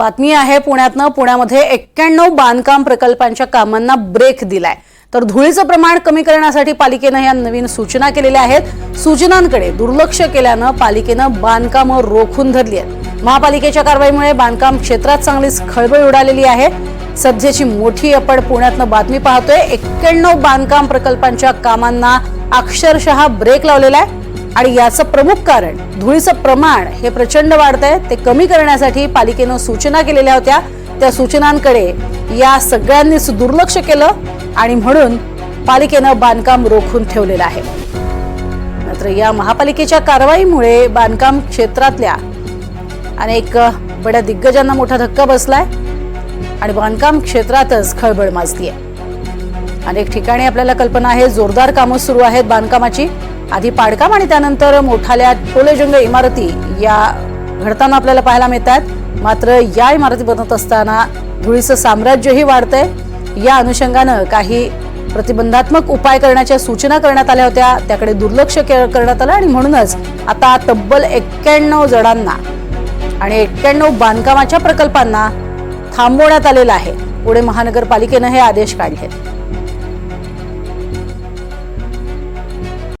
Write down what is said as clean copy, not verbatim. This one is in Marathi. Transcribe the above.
बातमी आहे पुण्यातनं। पुण्यामध्ये 91 बांधकाम प्रकल्पांच्या कामांना ब्रेक दिलाय। तर धुळीचं प्रमाण कमी करण्यासाठी पालिकेने या नवीन सूचना केलेल्या आहेत। सूचनांकडे दुर्लक्ष केल्यानं पालिकेनं बांधकाम रोखून धरली आहेत। महापालिकेच्या कारवाईमुळे बांधकाम क्षेत्रात चांगलीच खळबळ उडालेली आहे। सध्याची मोठी आपण पुण्यातनं बातमी पाहतोय। 91 बांधकाम प्रकल्पांच्या कामांना अक्षरशः ब्रेक लावलेला आहे आणि याचं प्रमुख कारण धुळीचं प्रमाण हे प्रचंड वाढतंय। ते कमी करण्यासाठी पालिकेनं सूचना केलेल्या होत्या। त्या सूचनांकडे या सगळ्यांनीच दुर्लक्ष केलं आणि म्हणून पालिकेनं बांधकाम रोखून ठेवलेलं आहे। मात्र या महापालिकेच्या कारवाईमुळे बांधकाम क्षेत्रातल्या अनेक बड्या दिग्गजांना मोठा धक्का बसलाय आणि बांधकाम क्षेत्रातच खळबळ माजली आहे। अनेक ठिकाणी आपल्याला कल्पना आहे जोरदार कामं सुरू आहेत बांधकामाची। आधी पाडकाम आणि त्यानंतर मोठाल्या टोलेजंग इमारती या घडताना आपल्याला पाहायला मिळतात। मात्र या इमारती बनत असताना धुळीचं साम्राज्यही वाढतंय। या अनुषंगानं काही प्रतिबंधात्मक उपाय करण्याच्या सूचना करण्यात आल्या होत्या, त्याकडे दुर्लक्ष करण्यात आलं आणि म्हणूनच आता तब्बल 91 जणांना आणि 91 बांधकामाच्या प्रकल्पांना थांबवण्यात आलेलं आहे। पुणे महानगरपालिकेनं हे आदेश काढले।